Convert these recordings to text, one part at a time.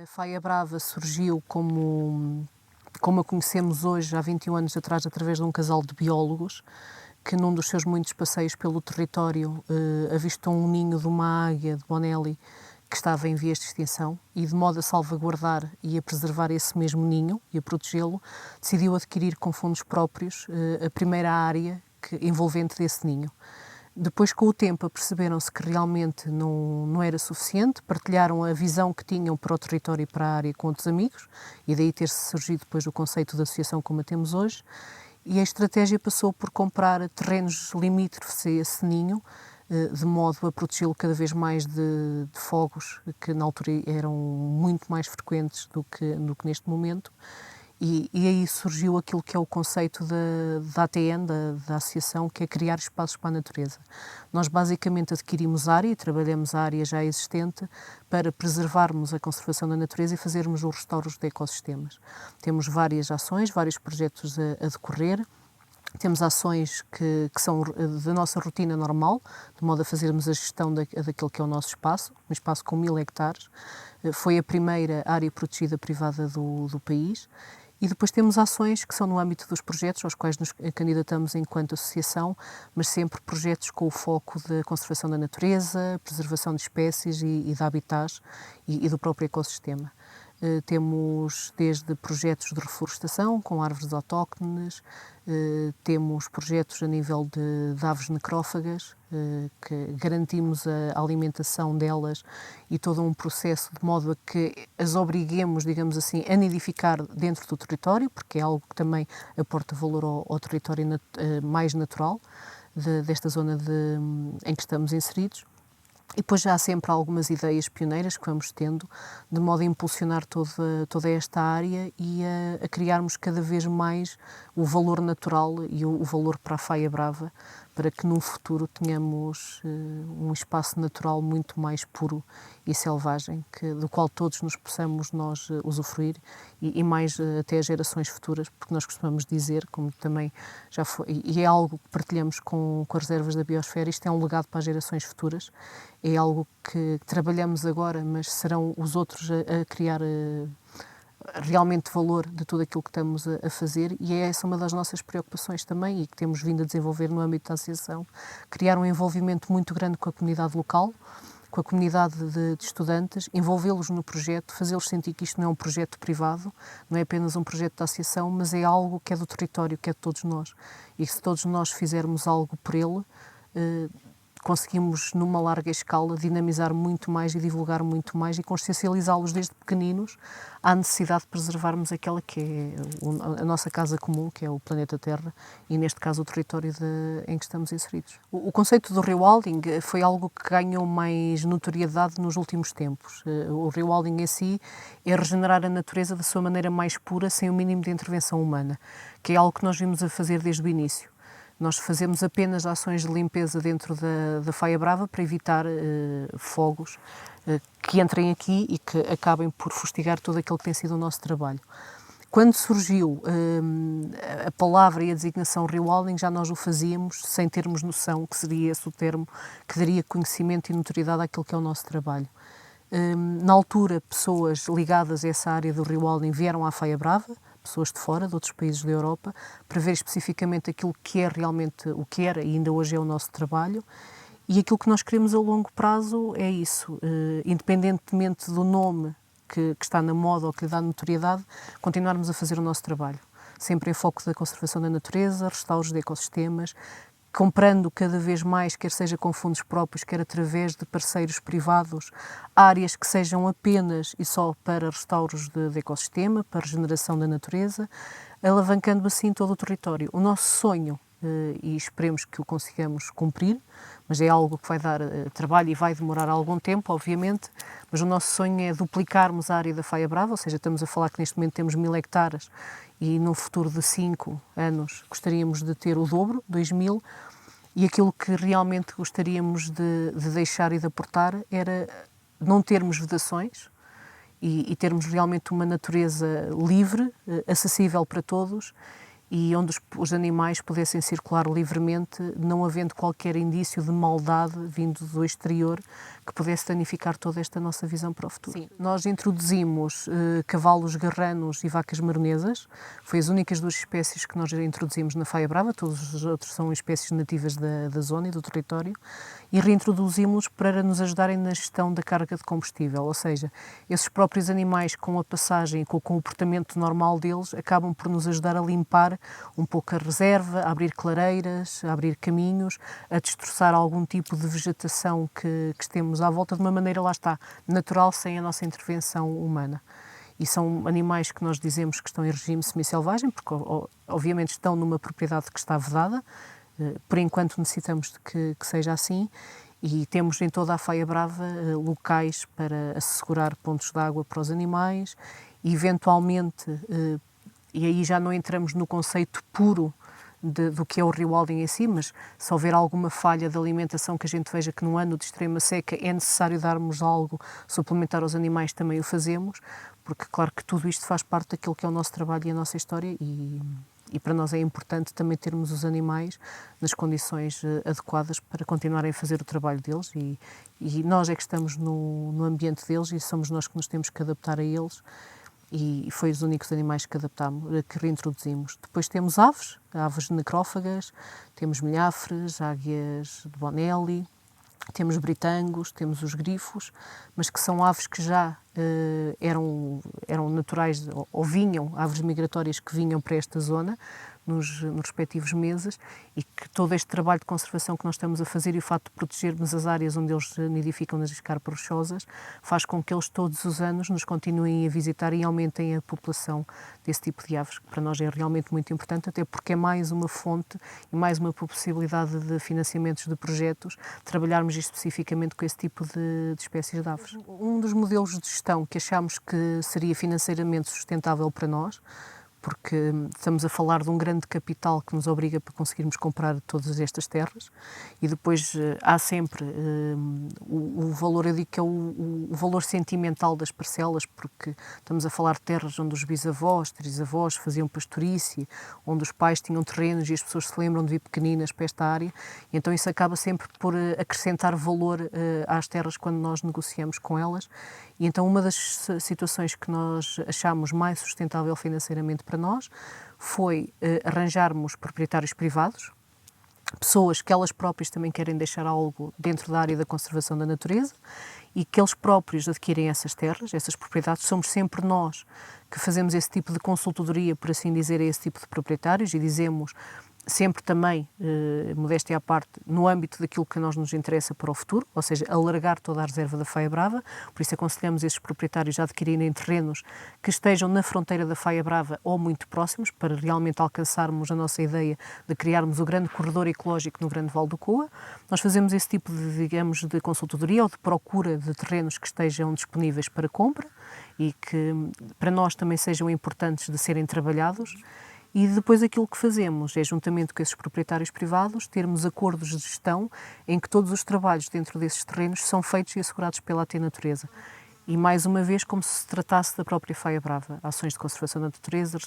A Faia Brava surgiu como a conhecemos hoje, há 21 anos atrás, através de um casal de biólogos que, num dos seus muitos passeios pelo território, avistou um ninho de uma águia de Bonelli que estava em vias de extinção e, de modo a salvaguardar e a preservar esse mesmo ninho e a protegê-lo, decidiu adquirir com fundos próprios a primeira área envolvente desse ninho. Depois, com o tempo, aperceberam-se que realmente não era suficiente, partilharam a visão que tinham para o território e para a área com outros amigos, e daí ter-se surgido depois o conceito de associação como a temos hoje, e a estratégia passou por comprar terrenos limítrofes a esse ninho, de modo a protegê-lo cada vez mais de fogos, que na altura eram muito mais frequentes do que neste momento. E aí surgiu aquilo que é o conceito da ATN, da associação, que é criar espaços para a natureza. Nós basicamente adquirimos área e trabalhamos a área já existente para preservarmos a conservação da natureza e fazermos os restauros de ecossistemas. Temos várias ações, vários projetos a decorrer. Temos ações que são da nossa rotina normal, de modo a fazermos a gestão daquele que é o nosso espaço, um espaço com 1000 hectares. Foi a primeira área protegida privada do país. E depois temos ações que são no âmbito dos projetos aos quais nos candidatamos enquanto associação, mas sempre projetos com o foco da conservação da natureza, preservação de espécies e de habitats e do próprio ecossistema. Temos desde projetos de reflorestação com árvores autóctones, temos projetos a nível de aves necrófagas, que garantimos a alimentação delas e todo um processo de modo a que as obriguemos, digamos assim, a nidificar dentro do território, porque é algo que também aporta valor ao território mais natural desta zona em que estamos inseridos. E depois já há sempre algumas ideias pioneiras que vamos tendo, de modo a impulsionar toda esta área e a criarmos cada vez mais o valor natural e o valor para a Faia Brava, para que num futuro tenhamos um espaço natural muito mais puro e selvagem, do qual todos nos possamos usufruir e mais até as gerações futuras, porque nós costumamos dizer, como também já foi, e é algo que partilhamos com as reservas da biosfera, isto é um legado para as gerações futuras, é algo que trabalhamos agora, mas serão os outros a criar realmente valor de tudo aquilo que estamos a fazer, e é essa uma das nossas preocupações também e que temos vindo a desenvolver no âmbito da associação, criar um envolvimento muito grande com a comunidade local, com a comunidade de estudantes, envolvê-los no projeto, fazê-los sentir que isto não é um projeto privado, não é apenas um projeto da associação, mas é algo que é do território, que é de todos nós. E se todos nós fizermos algo por ele, conseguimos, numa larga escala, dinamizar muito mais e divulgar muito mais e consciencializá-los desde pequeninos à necessidade de preservarmos aquela que é a nossa casa comum, que é o planeta Terra, e neste caso o território em que estamos inseridos. O conceito do rewilding foi algo que ganhou mais notoriedade nos últimos tempos. O rewilding em si é regenerar a natureza da sua maneira mais pura, sem o mínimo de intervenção humana, que é algo que nós vimos a fazer desde o início. Nós fazemos apenas ações de limpeza dentro da Faia Brava para evitar fogos que entrem aqui e que acabem por fustigar todo aquele que tem sido o nosso trabalho. Quando surgiu a palavra e a designação rewilding, já nós o fazíamos sem termos noção que seria esse o termo que daria conhecimento e notoriedade àquilo que é o nosso trabalho. Na altura, pessoas ligadas a essa área do rewilding vieram à Faia Brava, pessoas de fora, de outros países da Europa, para ver especificamente aquilo que é realmente o que era e ainda hoje é o nosso trabalho. E aquilo que nós queremos a longo prazo é isso, independentemente do nome que está na moda ou que lhe dá notoriedade, continuarmos a fazer o nosso trabalho. Sempre em foco da conservação da natureza, restauros de ecossistemas, comprando cada vez mais, quer seja com fundos próprios, quer através de parceiros privados, áreas que sejam apenas e só para restauros de ecossistema, para regeneração da natureza, alavancando assim todo o território. O nosso sonho, e esperemos que o consigamos cumprir, mas é algo que vai dar trabalho e vai demorar algum tempo, obviamente, mas o nosso sonho é duplicarmos a área da Faia Brava, ou seja, estamos a falar que neste momento temos 1000 hectares e num futuro de 5 anos gostaríamos de ter o dobro, 2000, e aquilo que realmente gostaríamos de deixar e de aportar era não termos vedações e termos realmente uma natureza livre, acessível para todos, e onde os animais pudessem circular livremente, não havendo qualquer indício de maldade vindo do exterior que pudesse danificar toda esta nossa visão para o futuro. Sim. Nós introduzimos cavalos garranos e vacas marnesas, foi as únicas 2 espécies que nós introduzimos na Faia Brava, todos os outros são espécies nativas da zona e do território, e reintroduzimos-los para nos ajudarem na gestão da carga de combustível, ou seja, esses próprios animais com a passagem, com o comportamento normal deles, acabam por nos ajudar a limpar um pouco a reserva, a abrir clareiras, a abrir caminhos, a destroçar algum tipo de vegetação que temos à volta de uma maneira, lá está, natural, sem a nossa intervenção humana. E são animais que nós dizemos que estão em regime semi-selvagem, porque obviamente estão numa propriedade que está vedada, por enquanto necessitamos de que seja assim, e temos em toda a Faia Brava locais para assegurar pontos de água para os animais, e eventualmente, e aí já não entramos no conceito puro do que é o rewilding em si, mas se houver alguma falha de alimentação que a gente veja que num ano de extrema seca é necessário darmos algo suplementar aos animais, também o fazemos, porque claro que tudo isto faz parte daquilo que é o nosso trabalho e a nossa história, e para nós é importante também termos os animais nas condições adequadas para continuarem a fazer o trabalho deles, e nós é que estamos no ambiente deles e somos nós que nos temos que adaptar a eles. E foi os únicos animais que adaptámos, que reintroduzimos. Depois temos aves necrófagas, temos milhafres, águias de Bonelli, temos britangos, temos os grifos, mas que são aves que já eram naturais, ou vinham, aves migratórias que vinham para esta zona, nos respectivos meses, e que todo este trabalho de conservação que nós estamos a fazer e o facto de protegermos as áreas onde eles nidificam nas escarpas rochosas faz com que eles todos os anos nos continuem a visitar e aumentem a população desse tipo de aves, que para nós é realmente muito importante, até porque é mais uma fonte e mais uma possibilidade de financiamentos de projetos, trabalharmos especificamente com esse tipo de espécies de aves. Um dos modelos de gestão que achamos que seria financeiramente sustentável para nós, porque estamos a falar de um grande capital que nos obriga para conseguirmos comprar todas estas terras, e depois há sempre o valor, eu digo que é o valor sentimental das parcelas, porque estamos a falar de terras onde os bisavós, trisavós faziam pastorícia, onde os pais tinham terrenos e as pessoas se lembram de vir pequeninas para esta área, e então isso acaba sempre por acrescentar valor às terras quando nós negociamos com elas. E então uma das situações que nós achamos mais sustentável financeiramente para nós foi arranjarmos proprietários privados, pessoas que elas próprias também querem deixar algo dentro da área da conservação da natureza e que eles próprios adquirem essas terras, essas propriedades. Somos sempre nós que fazemos esse tipo de consultoria, por assim dizer, a esse tipo de proprietários, e dizemos sempre também, modéstia à parte, no âmbito daquilo que a nós nos interessa para o futuro, ou seja, alargar toda a reserva da Faia Brava. Por isso aconselhamos esses proprietários a adquirirem terrenos que estejam na fronteira da Faia Brava ou muito próximos, para realmente alcançarmos a nossa ideia de criarmos o grande corredor ecológico no Grande Vale do Coa. Nós fazemos esse tipo de, digamos, de consultoria ou de procura de terrenos que estejam disponíveis para compra e que para nós também sejam importantes de serem trabalhados. E depois aquilo que fazemos é, juntamente com esses proprietários privados, termos acordos de gestão em que todos os trabalhos dentro desses terrenos são feitos e assegurados pela AT Natureza. E, mais uma vez, como se tratasse da própria Faia Brava. Ações de conservação da natureza,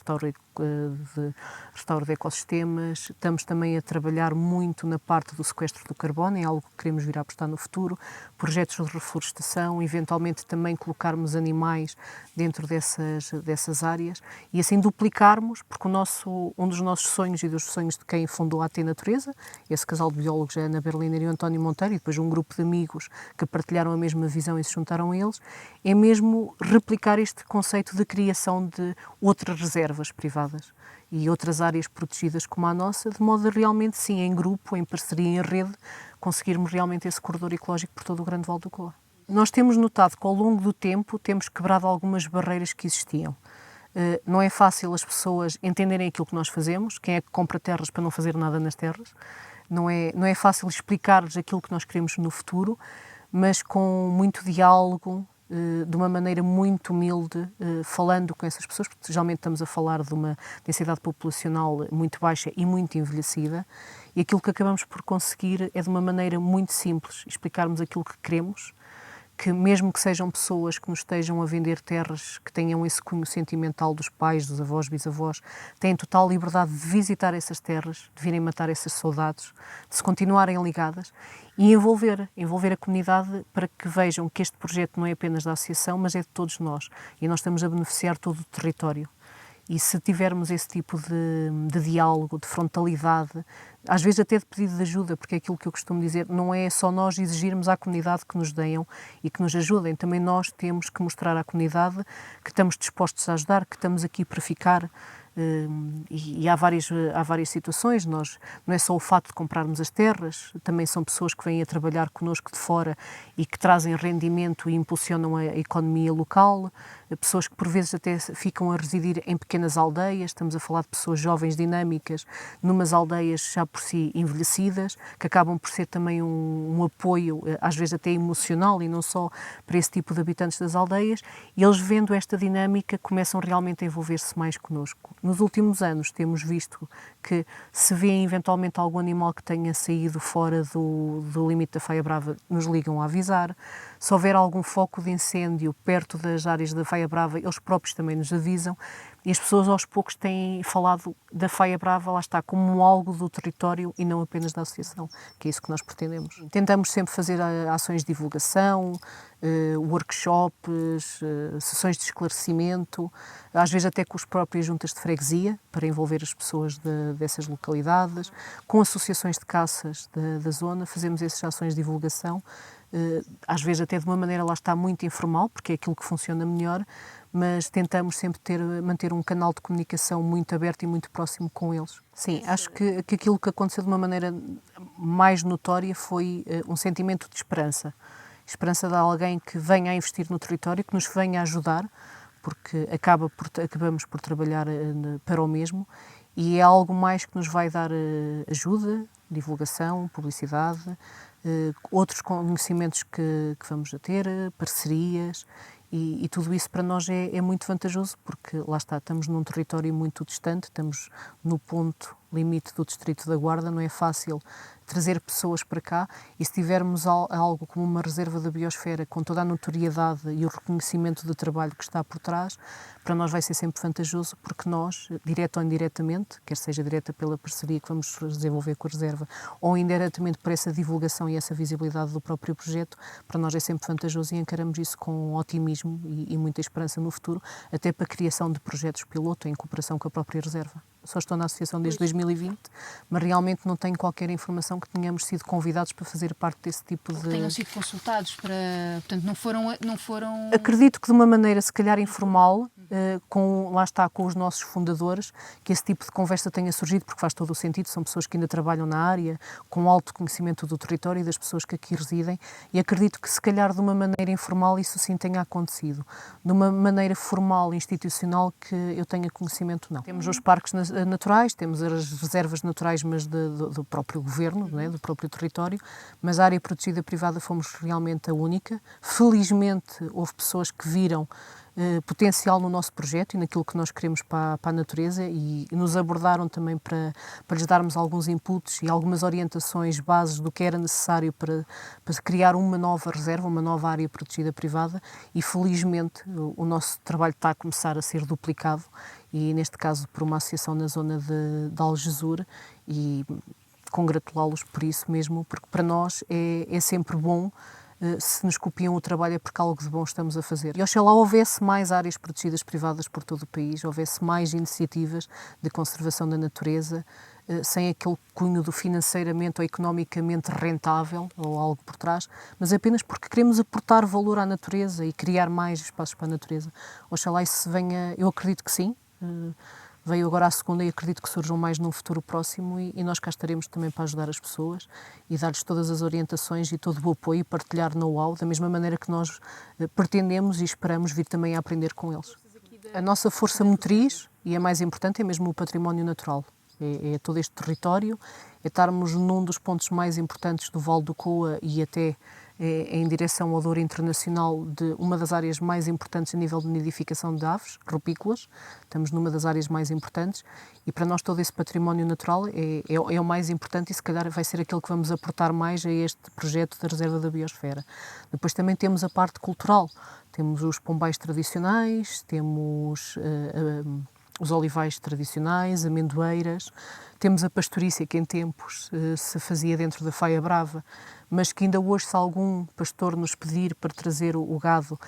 restauro de ecossistemas. Estamos também a trabalhar muito na parte do sequestro do carbono, é algo que queremos vir a apostar no futuro. Projetos de reflorestação, eventualmente também colocarmos animais dentro dessas áreas e assim duplicarmos, porque um dos nossos sonhos e dos sonhos de quem fundou a AT Natureza, esse casal de biólogos, a Ana Berliner e o António Monteiro, e depois um grupo de amigos que partilharam a mesma visão e se juntaram a eles, é mesmo replicar este conceito de criação de outras reservas privadas e outras áreas protegidas como a nossa, de modo a realmente, sim, em grupo, em parceria, em rede, conseguirmos realmente esse corredor ecológico por todo o Grande Vale do Coa. Nós temos notado que ao longo do tempo temos quebrado algumas barreiras que existiam. Não é fácil as pessoas entenderem aquilo que nós fazemos, quem é que compra terras para não fazer nada nas terras, não é fácil explicar-lhes aquilo que nós queremos no futuro, mas com muito diálogo, de uma maneira muito humilde, falando com essas pessoas, porque geralmente estamos a falar de uma densidade populacional muito baixa e muito envelhecida, e aquilo que acabamos por conseguir é de uma maneira muito simples, explicarmos aquilo que queremos, que mesmo que sejam pessoas que nos estejam a vender terras, que tenham esse cunho sentimental dos pais, dos avós, bisavós, têm total liberdade de visitar essas terras, de virem matar essas saudades, de se continuarem ligadas e envolver a comunidade para que vejam que este projeto não é apenas da associação, mas é de todos nós e nós estamos a beneficiar todo o território. E se tivermos esse tipo de diálogo, de frontalidade, às vezes até de pedido de ajuda, porque é aquilo que eu costumo dizer, não é só nós exigirmos à comunidade que nos deem e que nos ajudem, também nós temos que mostrar à comunidade que estamos dispostos a ajudar, que estamos aqui para ficar. E há várias situações, não é só o fato de comprarmos as terras, também são pessoas que vêm a trabalhar connosco de fora e que trazem rendimento e impulsionam a economia local, pessoas que por vezes até ficam a residir em pequenas aldeias, estamos a falar de pessoas jovens, dinâmicas, numas aldeias já por si envelhecidas, que acabam por ser também um apoio, às vezes até emocional e não só para esse tipo de habitantes das aldeias, e eles vendo esta dinâmica começam realmente a envolver-se mais connosco. Nos últimos anos temos visto que se vê eventualmente algum animal que tenha saído fora do limite da Faia Brava, nos ligam a avisar. Se houver algum foco de incêndio perto das áreas da Faia Brava, eles próprios também nos avisam. E as pessoas aos poucos têm falado da Faia Brava, lá está, como algo do território e não apenas da associação, que é isso que nós pretendemos. Tentamos sempre fazer ações de divulgação, workshops, sessões de esclarecimento, às vezes até com as próprias juntas de freguesia, para envolver as pessoas dessas localidades, com associações de caças da zona, fazemos essas ações de divulgação, às vezes até de uma maneira, lá está, muito informal, porque é aquilo que funciona melhor, mas tentamos sempre manter um canal de comunicação muito aberto e muito próximo com eles. Sim, acho que aquilo que aconteceu de uma maneira mais notória foi um sentimento de esperança. Esperança de alguém que venha a investir no território, que nos venha a ajudar, porque acabamos por trabalhar para o mesmo, e é algo mais que nos vai dar ajuda, divulgação, publicidade, outros conhecimentos que vamos a ter, parcerias, e tudo isso para nós é muito vantajoso, porque lá está, estamos num território muito distante, estamos no ponto limite do Distrito da Guarda, não é fácil trazer pessoas para cá, e se tivermos algo como uma reserva da biosfera com toda a notoriedade e o reconhecimento do trabalho que está por trás, para nós vai ser sempre vantajoso, porque nós, direto ou indiretamente, quer seja direta pela parceria que vamos desenvolver com a reserva, ou indiretamente por essa divulgação e essa visibilidade do próprio projeto, para nós é sempre vantajoso e encaramos isso com otimismo e muita esperança no futuro, até para a criação de projetos piloto em cooperação com a própria reserva. Só estou na associação desde 2020, mas realmente não tenho qualquer informação que tenhamos sido convidados para fazer parte desse tipo de... Tenham sido consultados para... Portanto, não foram... Acredito que de uma maneira, se calhar, informal, lá está, com os nossos fundadores, que esse tipo de conversa tenha surgido, porque faz todo o sentido, são pessoas que ainda trabalham na área, com alto conhecimento do território e das pessoas que aqui residem, e acredito que, se calhar, de uma maneira informal, isso sim tenha acontecido. De uma maneira formal, institucional, que eu tenha conhecimento, não. Temos os parques naturais, temos as reservas naturais, mas do próprio governo, não é? Do próprio território, mas a área protegida privada fomos realmente a única. Felizmente, houve pessoas que viram potencial no nosso projeto e naquilo que nós queremos para a natureza e nos abordaram também para lhes darmos alguns inputs e algumas orientações, bases do que era necessário para criar uma nova reserva, uma nova área protegida privada, e felizmente o nosso trabalho está a começar a ser duplicado, e neste caso por uma associação na zona de Algesur, e congratulá-los por isso mesmo, porque para nós é sempre bom. Se nos copiam o trabalho é porque algo de bom estamos a fazer. E oxalá houvesse mais áreas protegidas privadas por todo o país, houvesse mais iniciativas de conservação da natureza, sem aquele cunho do financeiramente ou economicamente rentável ou algo por trás, mas apenas porque queremos aportar valor à natureza e criar mais espaços para a natureza. Oxalá isso venha, eu acredito que sim. Veio agora a segunda e acredito que surjam mais num futuro próximo, e nós cá estaremos também para ajudar as pessoas e dar-lhes todas as orientações e todo o apoio e partilhar know-how, da mesma maneira que nós pretendemos e esperamos vir também a aprender com eles. A nossa força motriz, e a mais importante, é mesmo o património natural. É todo este território, é estarmos num dos pontos mais importantes do Vale do Coa e até é em direção ao Douro Internacional de uma das áreas mais importantes a nível de nidificação de aves, rupícolas. Estamos numa das áreas mais importantes e para nós todo esse património natural é o mais importante e se calhar vai ser aquele que vamos aportar mais a este projeto da Reserva da Biosfera. Depois também temos a parte cultural. Temos os pombais tradicionais, temos os olivais tradicionais, amendoeiras, temos a pastorícia que em tempos se fazia dentro da Faia Brava, mas que ainda hoje se algum pastor nos pedir para trazer o gado,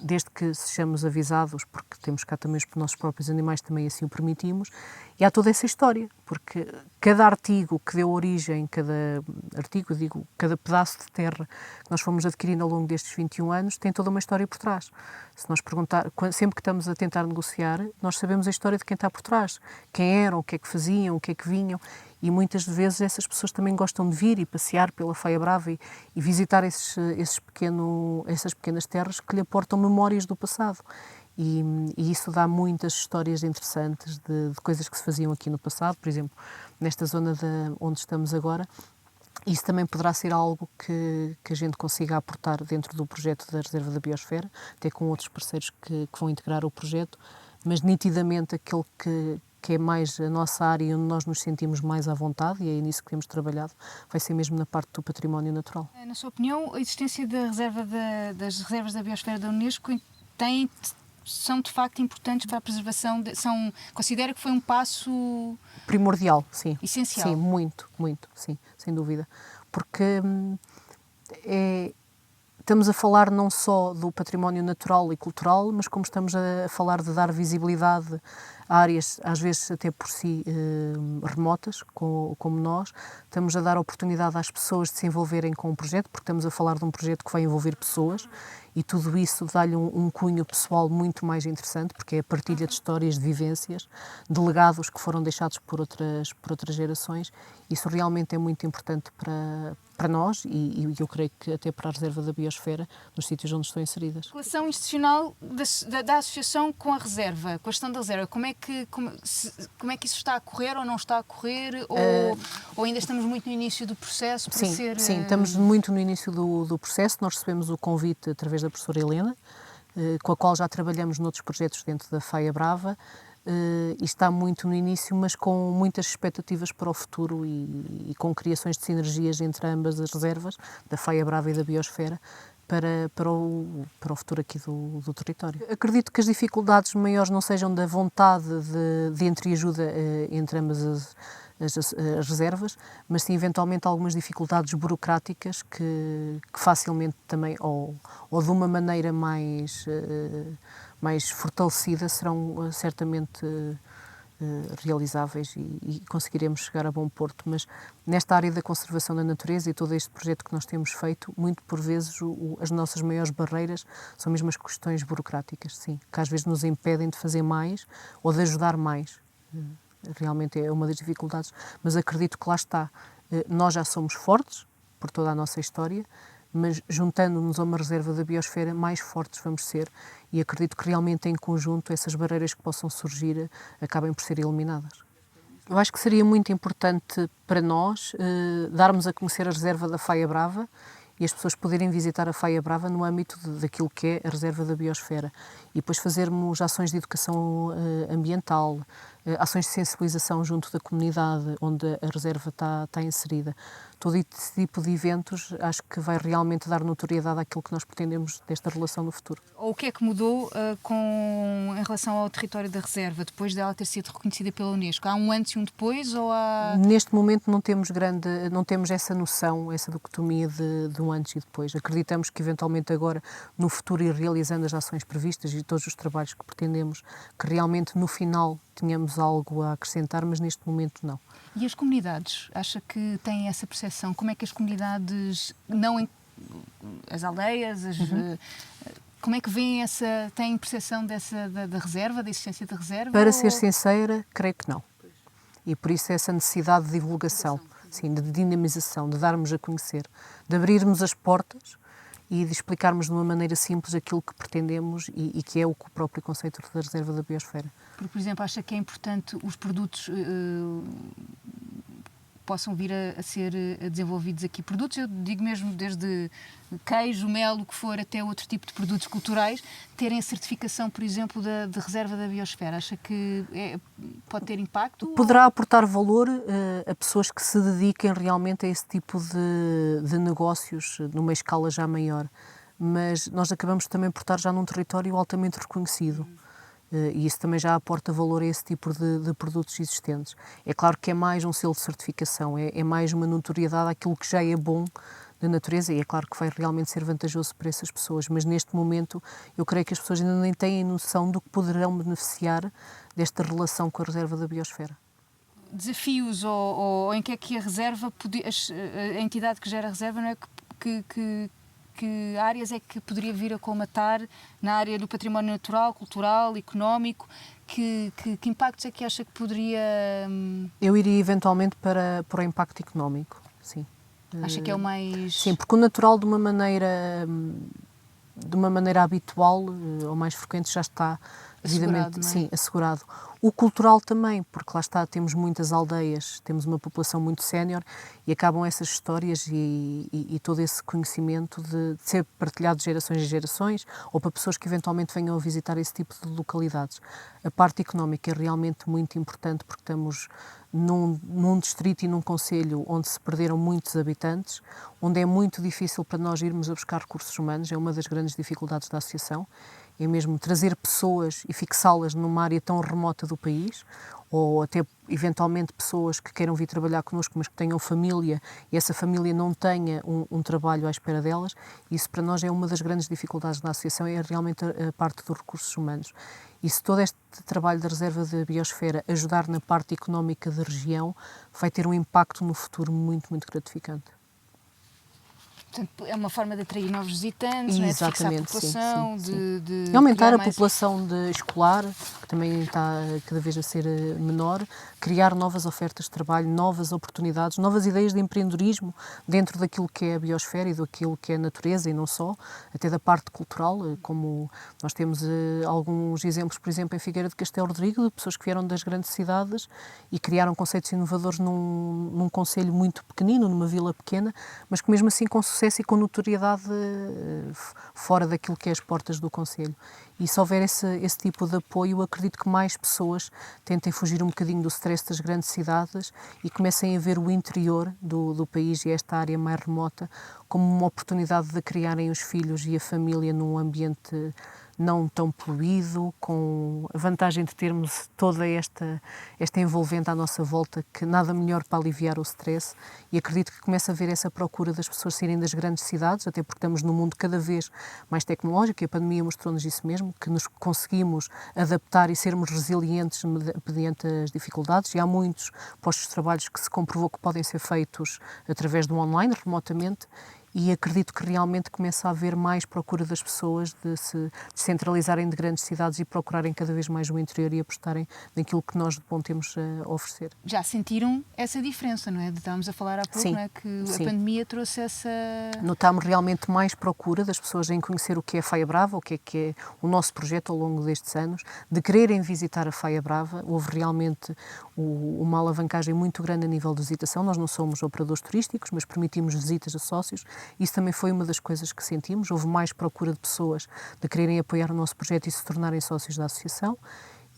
desde que sejamos avisados, porque temos cá também os nossos próprios animais, também assim o permitimos, e há toda essa história, porque cada artigo que deu origem, cada pedaço de terra que nós fomos adquirindo ao longo destes 21 anos, tem toda uma história por trás. Se nós perguntar, sempre que estamos a tentar negociar, nós sabemos a história de quem está por trás, quem eram, o que é que faziam, o que é que vinham, e muitas vezes essas pessoas também gostam de vir e passear pela Faia Brava e visitar essas pequenas terras que lhe aportam memórias do passado. E isso dá muitas histórias interessantes de coisas que se faziam aqui no passado, por exemplo, nesta zona onde estamos agora. Isso também poderá ser algo que a gente consiga aportar dentro do projeto da Reserva da Biosfera, até com outros parceiros que vão integrar o projeto, mas nitidamente aquele que é mais a nossa área e onde nós nos sentimos mais à vontade, e é nisso que temos trabalhado, vai ser mesmo na parte do património natural. Na sua opinião, a existência das reservas da biosfera da Unesco são de facto importantes para a preservação, considera que foi um passo primordial, sim. Essencial? Sim, muito, sim, sem dúvida. Porque estamos a falar não só do património natural e cultural, mas como estamos a falar de dar visibilidade a áreas, às vezes até por si remotas, como nós, estamos a dar oportunidade às pessoas de se envolverem com o projeto, porque estamos a falar de um projeto que vai envolver pessoas e tudo isso dá-lhe um cunho pessoal muito mais interessante, porque é a partilha de histórias, de vivências, de legados que foram deixados por outras gerações. Isso realmente é muito importante para nós e eu creio que até para a Reserva da Biosfera, nos sítios onde estão inseridas. A relação institucional da associação com a reserva, com a gestão da reserva, como é que isso está a correr ou não está a correr? Ou ainda estamos muito no início do processo? Sim, estamos muito no início do processo. Nós recebemos o convite através da professora Helena, com a qual já trabalhamos noutros projetos dentro da Faia Brava, e está muito no início, mas com muitas expectativas para o futuro e com criações de sinergias entre ambas as reservas, da Faia Brava e da Biosfera, para o futuro aqui do território. Acredito que as dificuldades maiores não sejam da vontade de entreajuda entre ambas as reservas, mas sim eventualmente algumas dificuldades burocráticas que facilmente também, ou de uma maneira mais fortalecida, serão certamente realizáveis e conseguiremos chegar a bom porto. Mas nesta área da conservação da natureza e todo este projeto que nós temos feito, muito por vezes as nossas maiores barreiras são mesmo as questões burocráticas, sim, que às vezes nos impedem de fazer mais ou de ajudar mais. Realmente é uma das dificuldades, mas acredito que lá está. Nós já somos fortes por toda a nossa história, mas juntando-nos a uma reserva da biosfera, mais fortes vamos ser e acredito que realmente em conjunto essas barreiras que possam surgir acabem por ser eliminadas. Eu acho que seria muito importante para nós darmos a conhecer a reserva da Faia Brava e as pessoas poderem visitar a Faia Brava no âmbito daquilo que é a reserva da biosfera e depois fazermos ações de educação ambiental, ações de sensibilização junto da comunidade onde a reserva está inserida. Todo esse tipo de eventos acho que vai realmente dar notoriedade àquilo que nós pretendemos desta relação no futuro. O que é que mudou em relação ao território da reserva, depois dela ter sido reconhecida pela Unesco? Há um antes e um depois? Neste momento não temos essa noção, essa dicotomia de um antes e depois. Acreditamos que eventualmente agora, no futuro, ir realizando as ações previstas e todos os trabalhos que pretendemos, que realmente no final tenhamos algo a acrescentar, mas neste momento não. E as comunidades? Acha que têm essa percepção? Como é que as comunidades, as aldeias, como é que veem têm percepção da reserva, da existência da reserva? Para ser sincera, creio que não. E por isso essa necessidade de divulgação, sim, de dinamização, de darmos a conhecer, de abrirmos as portas e de explicarmos de uma maneira simples aquilo que pretendemos e que é o próprio conceito da reserva da biosfera. Porque, por exemplo, acha que é importante os produtos possam vir a ser desenvolvidos aqui produtos. Eu digo mesmo desde queijo, mel, o que for, até outro tipo de produtos culturais, terem a certificação, por exemplo, de reserva da biosfera. Acha que pode ter impacto? Poderá aportar valor a pessoas que se dediquem realmente a esse tipo de negócios numa escala já maior. Mas nós acabamos também por estar já num território altamente reconhecido. E isso também já aporta valor a esse tipo de produtos existentes. É claro que é mais um selo de certificação, é mais uma notoriedade àquilo que já é bom da natureza, e é claro que vai realmente ser vantajoso para essas pessoas, mas neste momento eu creio que as pessoas ainda nem têm noção do que poderão beneficiar desta relação com a reserva da biosfera. Desafios ou em que é que a reserva, a entidade que gera a reserva, não é que áreas é que poderia vir a colmatar na área do património natural, cultural, económico? Que impactos é que acha que poderia... Eu iria eventualmente para o impacto económico, sim. Acha que é o mais... Sim, porque o natural de uma maneira habitual ou mais frequente já está devidamente assegurado. O cultural também, porque lá está, temos muitas aldeias, temos uma população muito sénior e acabam essas histórias e todo esse conhecimento de ser partilhado de gerações em gerações ou para pessoas que eventualmente venham a visitar esse tipo de localidades. A parte económica é realmente muito importante porque estamos num distrito e num concelho onde se perderam muitos habitantes, onde é muito difícil para nós irmos a buscar recursos humanos, é uma das grandes dificuldades da associação, é mesmo trazer pessoas e fixá-las numa área tão remota do país, ou até eventualmente pessoas que queiram vir trabalhar connosco, mas que tenham família e essa família não tenha um trabalho à espera delas. Isso para nós é uma das grandes dificuldades da associação, é realmente a parte dos recursos humanos. E se todo este trabalho da reserva da biosfera ajudar na parte económica da região, vai ter um impacto no futuro muito, muito gratificante. Portanto, é uma forma de atrair novos visitantes, não é? De fixar a população, sim. de aumentar a mais... população escolar, que também está cada vez a ser menor, criar novas ofertas de trabalho, novas oportunidades, novas ideias de empreendedorismo dentro daquilo que é a biosfera e daquilo que é a natureza e não só, até da parte cultural, como nós temos alguns exemplos, por exemplo, em Figueira de Castelo Rodrigo, de pessoas que vieram das grandes cidades e criaram conceitos inovadores num concelho muito pequenino, numa vila pequena, mas que mesmo assim com sucesso e com notoriedade fora daquilo que é as portas do concelho. E se houver esse tipo de apoio, acredito que mais pessoas tentem fugir um bocadinho do stress das grandes cidades e comecem a ver o interior do país e esta área mais remota como uma oportunidade de criarem os filhos e a família num ambiente não tão poluído, com a vantagem de termos toda esta envolvente à nossa volta, que nada melhor para aliviar o stress, e acredito que começa a haver essa procura das pessoas saírem das grandes cidades, até porque estamos num mundo cada vez mais tecnológico, e a pandemia mostrou-nos isso mesmo, que nos conseguimos adaptar e sermos resilientes mediante as dificuldades, e há muitos postos de trabalho que se comprovou que podem ser feitos através do online, remotamente, e acredito que realmente começa a haver mais procura das pessoas de se descentralizarem de grandes cidades e procurarem cada vez mais o interior e apostarem naquilo que nós de bom temos a oferecer. Já sentiram essa diferença, não é? Estávamos a falar há pouco, sim, não é? Que sim. A pandemia trouxe essa... Notámos realmente mais procura das pessoas em conhecer o que é a Faia Brava, o que é o nosso projeto ao longo destes anos, de quererem visitar a Faia Brava. Houve realmente uma alavancagem muito grande a nível de visitação. Nós não somos operadores turísticos, mas permitimos visitas a sócios. Isso também foi uma das coisas que sentimos. Houve mais procura de pessoas de quererem apoiar o nosso projeto e se tornarem sócios da associação.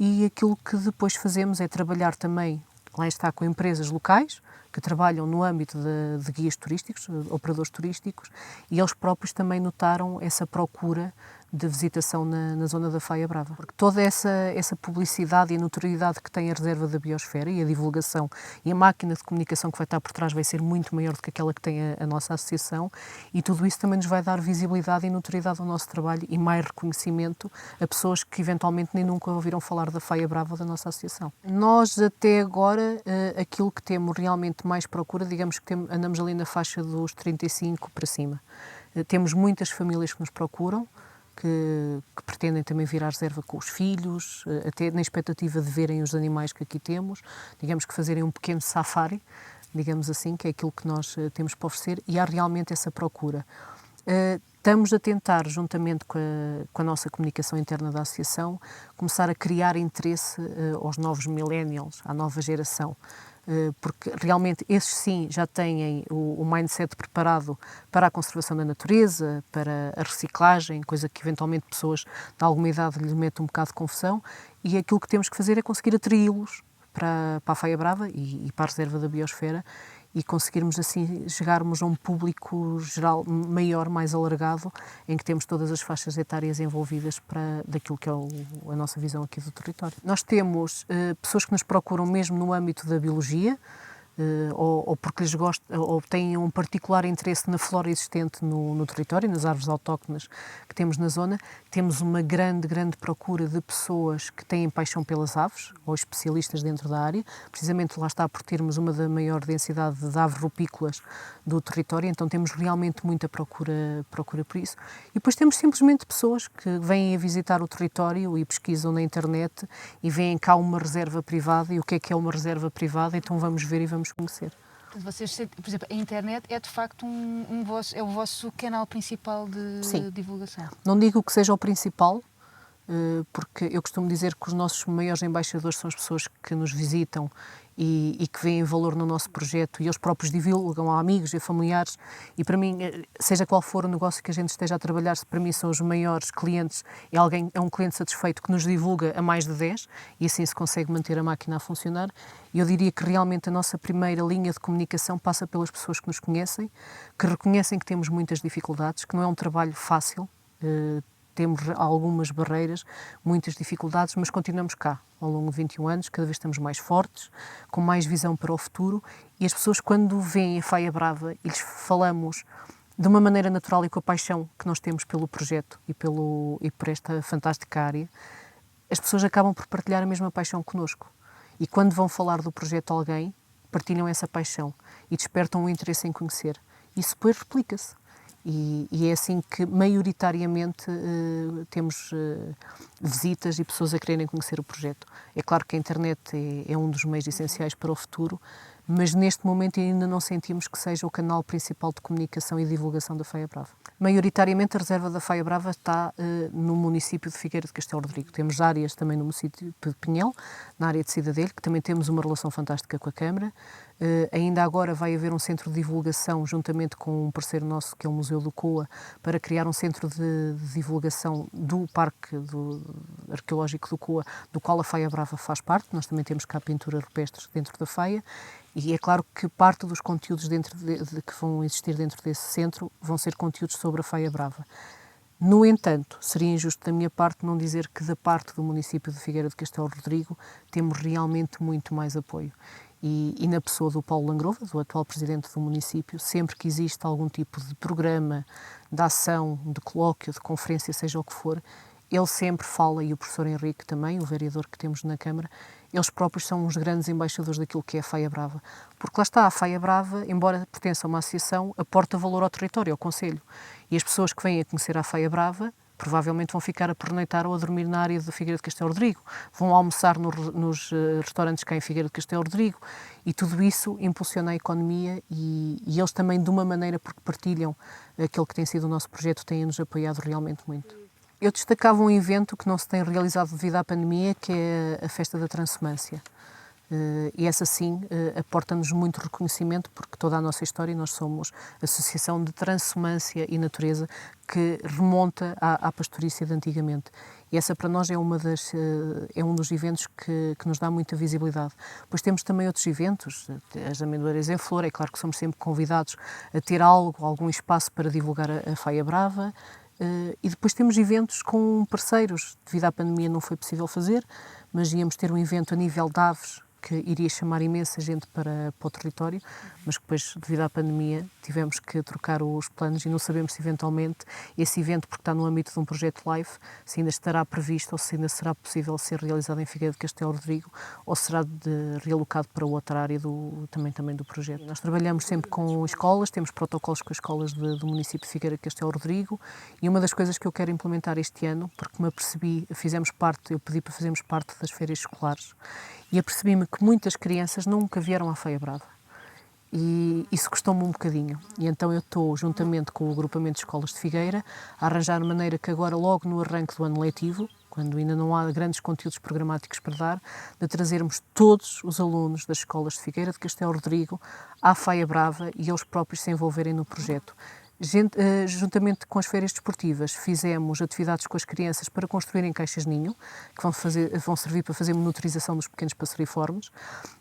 E aquilo que depois fazemos é trabalhar também, lá está, com empresas locais, que trabalham no âmbito de guias turísticos, operadores turísticos, e eles próprios também notaram essa procura de visitação na zona da Faia Brava. Porque toda essa publicidade e a notoriedade que tem a reserva da biosfera e a divulgação e a máquina de comunicação que vai estar por trás vai ser muito maior do que aquela que tem a nossa associação, e tudo isso também nos vai dar visibilidade e notoriedade ao nosso trabalho e mais reconhecimento a pessoas que eventualmente nem nunca ouviram falar da Faia Brava da nossa associação. Nós até agora aquilo que temos realmente mais procura, digamos que andamos ali na faixa dos 35 para cima. Temos muitas famílias que nos procuram, que pretendem também vir à reserva com os filhos, até na expectativa de verem os animais que aqui temos, digamos que fazerem um pequeno safari, digamos assim, que é aquilo que nós temos para oferecer, e há realmente essa procura. Estamos a tentar, juntamente com a nossa comunicação interna da associação, começar a criar interesse aos novos millennials, à nova geração. porque realmente esses sim já têm o mindset preparado para a conservação da natureza, para a reciclagem, coisa que eventualmente pessoas de alguma idade lhes mete um bocado de confusão, e aquilo que temos que fazer é conseguir atraí-los para a Faia Brava e para a Reserva da Biosfera, e conseguirmos assim chegarmos a um público geral maior, mais alargado, em que temos todas as faixas etárias envolvidas daquilo que é a nossa visão aqui do território. Nós temos pessoas que nos procuram mesmo no âmbito da biologia, ou porque lhes gostam, ou têm um particular interesse na flora existente no território, nas árvores autóctones que temos na zona. Temos uma grande procura de pessoas que têm paixão pelas aves, ou especialistas dentro da área, precisamente lá está por termos uma da maior densidade de aves rupícolas do território, então temos realmente muita procura por isso. E depois temos simplesmente pessoas que vêm a visitar o território e pesquisam na internet e veem cá uma reserva privada, e o que é uma reserva privada, então vamos ver e vamos conhecer. Vocês, por exemplo, a internet é de facto é o vosso canal principal de divulgação? Não digo que seja o principal, porque eu costumo dizer que os nossos maiores embaixadores são as pessoas que nos visitam e que veem valor no nosso projeto, e eles próprios divulgam a amigos e a familiares, e para mim, seja qual for o negócio que a gente esteja a trabalhar, para mim são os maiores clientes, é um cliente satisfeito que nos divulga a mais de 10, e assim se consegue manter a máquina a funcionar. E eu diria que realmente a nossa primeira linha de comunicação passa pelas pessoas que nos conhecem, que reconhecem que temos muitas dificuldades, que não é um trabalho fácil, temos algumas barreiras, muitas dificuldades, mas continuamos cá ao longo de 21 anos, cada vez estamos mais fortes, com mais visão para o futuro, e as pessoas, quando veem a Faia Brava e lhes falamos de uma maneira natural e com a paixão que nós temos pelo projeto e por esta fantástica área, as pessoas acabam por partilhar a mesma paixão connosco. E quando vão falar do projeto a alguém, partilham essa paixão e despertam o interesse em conhecer. Isso depois replica-se. E é assim que, maioritariamente, temos visitas e pessoas a quererem conhecer o projeto. É claro que a internet é um dos meios essenciais para o futuro, mas neste momento ainda não sentimos que seja o canal principal de comunicação e divulgação da Faia Brava. Maioritariamente a reserva da Faia Brava está no município de Figueira de Castelo Rodrigo. Temos áreas também no município de Pinhel, na área de Cidadelho, que também temos uma relação fantástica com a Câmara. Ainda agora vai haver um centro de divulgação, juntamente com um parceiro nosso, que é o Museu do Coa, para criar um centro de divulgação do Parque Arqueológico do Coa, do qual a Faia Brava faz parte. Nós também temos cá pinturas rupestres dentro da Faia. E é claro que parte dos conteúdos que vão existir dentro desse centro vão ser conteúdos sobre a Faia Brava. No entanto, seria injusto da minha parte não dizer que da parte do município de Figueira de Castelo Rodrigo temos realmente muito mais apoio. E na pessoa do Paulo Langrova, do atual presidente do município, sempre que existe algum tipo de programa, de ação, de colóquio, de conferência, seja o que for, ele sempre fala, e o professor Henrique também, o vereador que temos na Câmara, eles próprios são os grandes embaixadores daquilo que é a Faia Brava. Porque lá está, a Faia Brava, embora pertença a uma associação, aporta valor ao território, ao concelho. E as pessoas que vêm a conhecer a Faia Brava provavelmente vão ficar a pernoitar ou a dormir na área de Figueira de Castelo Rodrigo, vão almoçar nos restaurantes cá em Figueira de Castelo Rodrigo, e tudo isso impulsiona a economia, e eles também, de uma maneira, porque partilham aquilo que tem sido o nosso projeto, têm-nos apoiado realmente muito. Eu destacava um evento que não se tem realizado devido à pandemia, que é a Festa da Transumância. E essa sim aporta-nos muito reconhecimento, porque toda a nossa história, nós somos Associação de Transumância e Natureza, que remonta à pastorícia de antigamente. E essa para nós é um dos eventos que nos dá muita visibilidade. Pois temos também outros eventos, as Amendoeiras em Flor, é claro que somos sempre convidados a ter algum espaço para divulgar a Faia Brava. E depois temos eventos com parceiros. Devido à pandemia não foi possível fazer, mas íamos ter um evento a nível de aves que iria chamar imensa gente para o território, mas depois, devido à pandemia, tivemos que trocar os planos e não sabemos se eventualmente esse evento, porque está no âmbito de um projeto LIFE, se ainda estará previsto ou se ainda será possível ser realizado em Figueira de Castelo Rodrigo ou será realocado para outra área também do projeto. Nós trabalhamos sempre com escolas, temos protocolos com as escolas do município de Figueira de Castelo Rodrigo, e uma das coisas que eu quero implementar este ano, porque me apercebi, eu pedi para fazermos parte das férias escolares, e apercebi-me que muitas crianças nunca vieram à Faia Brava. E isso custou-me um bocadinho. E então eu estou, juntamente com o agrupamento de escolas de Figueira, a arranjar maneira que agora, logo no arranque do ano letivo, quando ainda não há grandes conteúdos programáticos para dar, de trazermos todos os alunos das escolas de Figueira de Castelo Rodrigo à Faia Brava e eles próprios se envolverem no projeto. Juntamente com as férias desportivas, fizemos atividades com as crianças para construírem caixas-ninho, que vão servir para fazer monitorização dos pequenos passeriformes.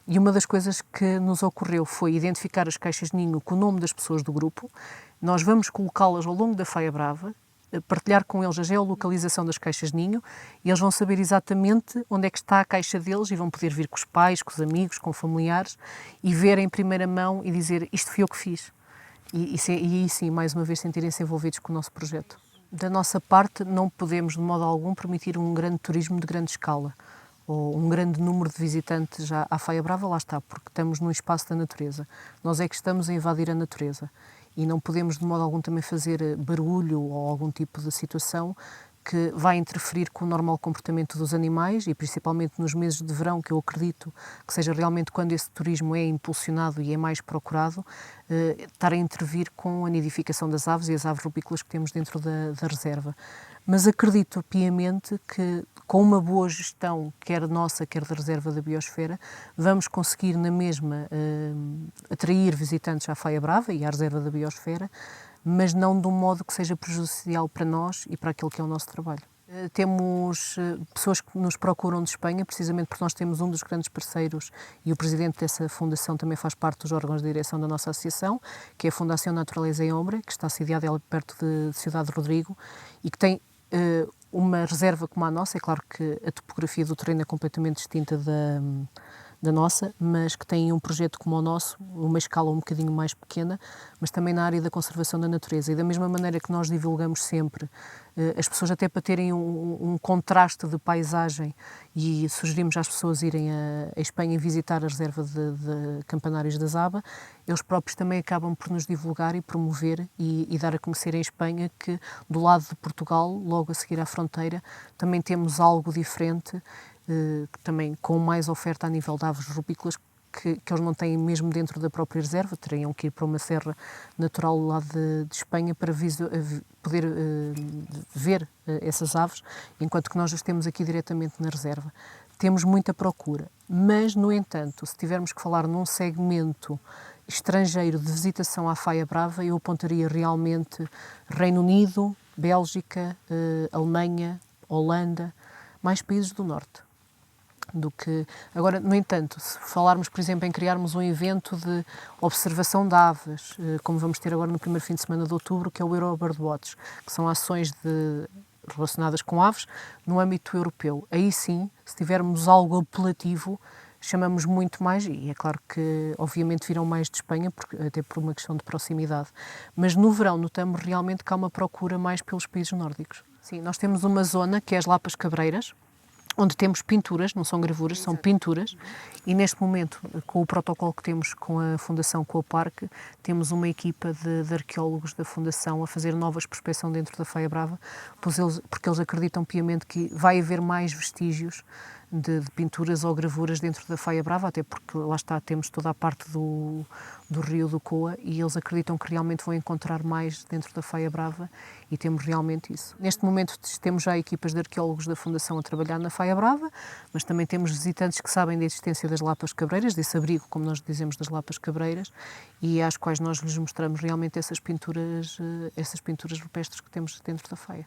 E uma das coisas que nos ocorreu foi identificar as caixas-ninho com o nome das pessoas do grupo. Nós vamos colocá-las ao longo da Faia Brava, partilhar com eles a geolocalização das caixas-ninho e eles vão saber exatamente onde é que está a caixa deles e vão poder vir com os pais, com os amigos, com familiares e ver em primeira mão e dizer isto fui eu que fiz. E aí sim, mais uma vez, sentirem-se envolvidos com o nosso projeto. Da nossa parte, não podemos de modo algum permitir um grande turismo de grande escala ou um grande número de visitantes à Faia Brava, lá está, porque estamos num espaço da natureza. Nós é que estamos a invadir a natureza e não podemos de modo algum também fazer barulho ou algum tipo de situação que vai interferir com o normal comportamento dos animais e principalmente nos meses de verão, que eu acredito que seja realmente quando esse turismo é impulsionado e é mais procurado, estar a intervir com a nidificação das aves e as aves rupícolas que temos dentro da reserva. Mas acredito piamente que com uma boa gestão, quer nossa, quer da reserva da biosfera, vamos conseguir na mesma atrair visitantes à Faia Brava e à reserva da biosfera, mas não de um modo que seja prejudicial para nós e para aquilo que é o nosso trabalho. Temos pessoas que nos procuram de Espanha, precisamente porque nós temos um dos grandes parceiros e o presidente dessa fundação também faz parte dos órgãos de direção da nossa associação, que é a Fundação Natureza em Hombre, que está sediada ali perto de Ciudad Rodrigo e que tem uma reserva como a nossa. É claro que a topografia do terreno é completamente distinta da nossa, mas que tem um projeto como o nosso, uma escala um bocadinho mais pequena, mas também na área da conservação da natureza. E da mesma maneira que nós divulgamos sempre, as pessoas até para terem um contraste de paisagem, e sugerimos às pessoas irem a Espanha visitar a reserva de Campanários da Zaba, eles próprios também acabam por nos divulgar e promover e dar a conhecer em Espanha que do lado de Portugal, logo a seguir à fronteira, também temos algo diferente, também com mais oferta a nível de aves rupícolas que eles não têm mesmo dentro da própria reserva, teriam que ir para uma serra natural lá de Espanha para poder ver essas aves, enquanto que nós as temos aqui diretamente na reserva. Temos muita procura, mas, no entanto, se tivermos que falar num segmento estrangeiro de visitação à Faia Brava, eu apontaria realmente Reino Unido, Bélgica, Alemanha, Holanda, mais países do Norte. Do que agora, no entanto, se falarmos, por exemplo, em criarmos um evento de observação de aves, como vamos ter agora no primeiro fim de semana de outubro, que é o Euro Birdwatch, que são ações relacionadas com aves no âmbito europeu. Aí sim, se tivermos algo apelativo, chamamos muito mais, e é claro que obviamente virão mais de Espanha, até por uma questão de proximidade. Mas no verão notamos realmente que há uma procura mais pelos países nórdicos. Sim, nós temos uma zona que é as Lapas Cabreiras, onde temos pinturas, não são gravuras, são pinturas, e neste momento, com o protocolo que temos com a Fundação, com o Parque, temos uma equipa de arqueólogos da Fundação a fazer novas prospeção dentro da Faia Brava, porque eles acreditam piamente que vai haver mais vestígios de pinturas ou gravuras dentro da Faia Brava, até porque lá está, temos toda a parte do Rio do Coa e eles acreditam que realmente vão encontrar mais dentro da Faia Brava e temos realmente isso. Neste momento temos já equipas de arqueólogos da Fundação a trabalhar na Faia Brava, mas também temos visitantes que sabem da existência das Lapas Cabreiras, desse abrigo, como nós dizemos, das Lapas Cabreiras, e às quais nós lhes mostramos realmente essas pinturas rupestres que temos dentro da Faia.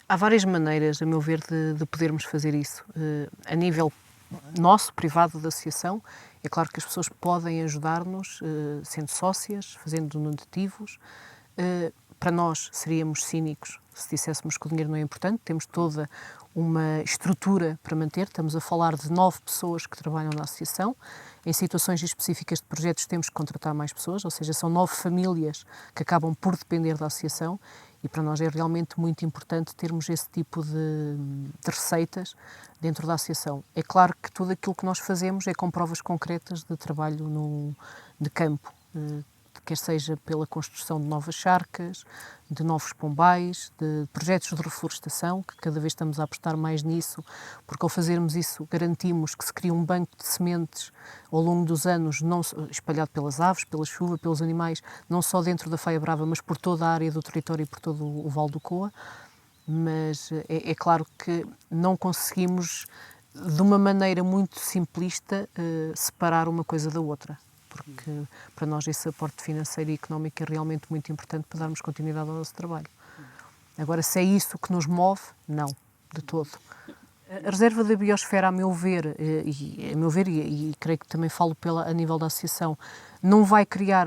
Há várias maneiras, a meu ver, de podermos fazer isso. A nível nosso, privado da associação, é claro que as pessoas podem ajudar-nos, sendo sócias, fazendo donativos. Para nós seríamos cínicos se disséssemos que o dinheiro não é importante. Temos toda uma estrutura para manter. Estamos a falar de 9 pessoas que trabalham na associação. Em situações específicas de projetos temos que contratar mais pessoas, ou seja, são 9 famílias que acabam por depender da associação. E para nós é realmente muito importante termos esse tipo de receitas dentro da associação. É claro que tudo aquilo que nós fazemos é com provas concretas de trabalho de campo, quer seja pela construção de novas charcas, de novos pombais, de projetos de reflorestação, que cada vez estamos a apostar mais nisso, porque ao fazermos isso garantimos que se cria um banco de sementes ao longo dos anos, não espalhado pelas aves, pela chuva, pelos animais, não só dentro da Faia Brava, mas por toda a área do território e por todo o Vale do Coa. mas é claro que não conseguimos, de uma maneira muito simplista, separar uma coisa da outra, porque para nós esse aporte financeiro e económico é realmente muito importante para darmos continuidade ao nosso trabalho. Agora, se é isso que nos move, não, de todo. A reserva da biosfera, a meu ver, e creio que também falo a nível da associação, não vai criar,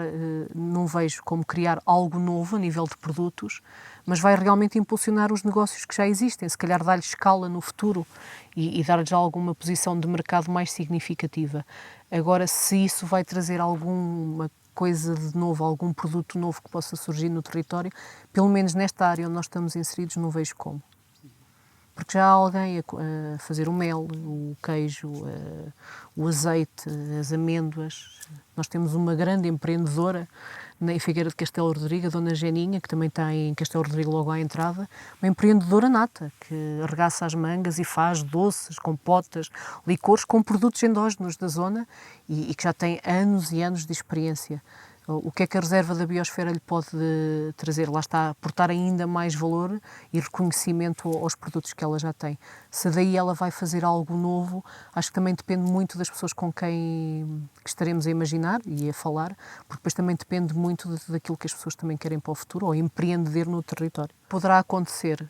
não vejo como criar algo novo a nível de produtos, mas vai realmente impulsionar os negócios que já existem, se calhar dar-lhes escala no futuro e dar-lhes alguma posição de mercado mais significativa. Agora, se isso vai trazer alguma coisa de novo, algum produto novo que possa surgir no território, pelo menos nesta área onde nós estamos inseridos, não vejo como. Porque já há alguém a fazer o mel, o queijo, o azeite, as amêndoas. Nós temos uma grande empreendedora em Figueira de Castelo Rodrigo, a Dona Geninha, que também está em Castelo Rodrigo logo à entrada, uma empreendedora nata, que arregaça as mangas e faz doces, compotas, licores com produtos endógenos da zona e que já tem anos e anos de experiência. O que é que a reserva da biosfera lhe pode trazer? Lá está, aportar ainda mais valor e reconhecimento aos produtos que ela já tem. Se daí ela vai fazer algo novo, acho que também depende muito das pessoas com quem estaremos a imaginar e a falar, porque depois também depende muito daquilo que as pessoas também querem para o futuro ou empreender no território. Poderá acontecer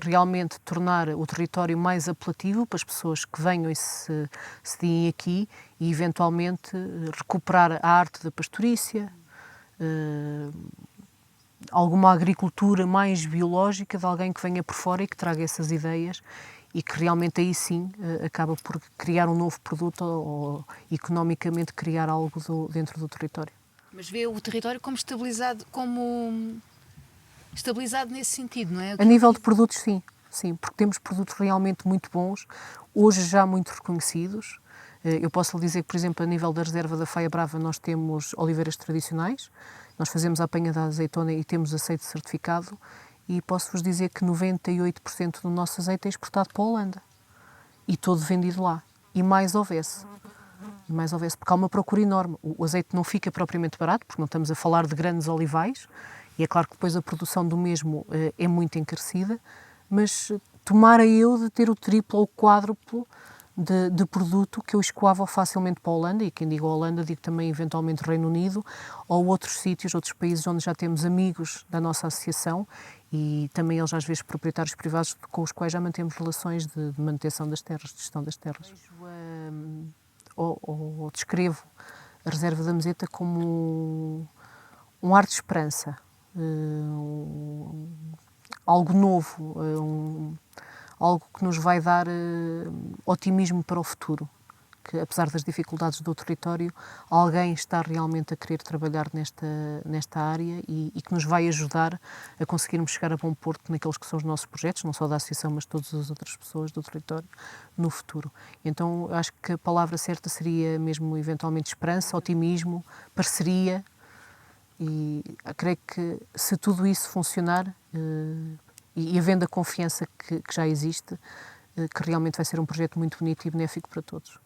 realmente tornar o território mais apelativo para as pessoas que venham e se deem aqui e eventualmente recuperar a arte da pastorícia, alguma agricultura mais biológica de alguém que venha por fora e que traga essas ideias e que realmente aí sim acaba por criar um novo produto ou economicamente criar algo dentro do território. Mas vê o território como estabilizado nesse sentido, não é? A nível de produtos, sim. Sim, porque temos produtos realmente muito bons, hoje já muito reconhecidos. Eu posso lhe dizer que, por exemplo, a nível da reserva da Faia Brava, nós temos oliveiras tradicionais, nós fazemos a apanha da azeitona e temos azeite certificado, e posso-vos dizer que 98% do nosso azeite é exportado para a Holanda, e todo vendido lá, e mais houvesse. Porque há uma procura enorme. O azeite não fica propriamente barato, porque não estamos a falar de grandes olivais, e é claro que depois a produção do mesmo é muito encarecida, mas tomara eu de ter o triplo ou o quádruplo de produto que eu escoava facilmente para a Holanda, e quem digo Holanda digo também eventualmente Reino Unido ou outros sítios, outros países onde já temos amigos da nossa associação e também eles às vezes proprietários privados com os quais já mantemos relações de manutenção das terras, de gestão das terras. Ou descrevo a reserva da Meseta como um ar de esperança, algo novo, algo que nos vai dar otimismo para o futuro, que apesar das dificuldades do território, alguém está realmente a querer trabalhar nesta área e que nos vai ajudar a conseguirmos chegar a bom porto naqueles que são os nossos projetos, não só da associação, mas todas as outras pessoas do território, no futuro. Então, acho que a palavra certa seria mesmo, eventualmente, esperança, otimismo, parceria, e creio que se tudo isso funcionar e havendo a confiança que já existe, que realmente vai ser um projeto muito bonito e benéfico para todos.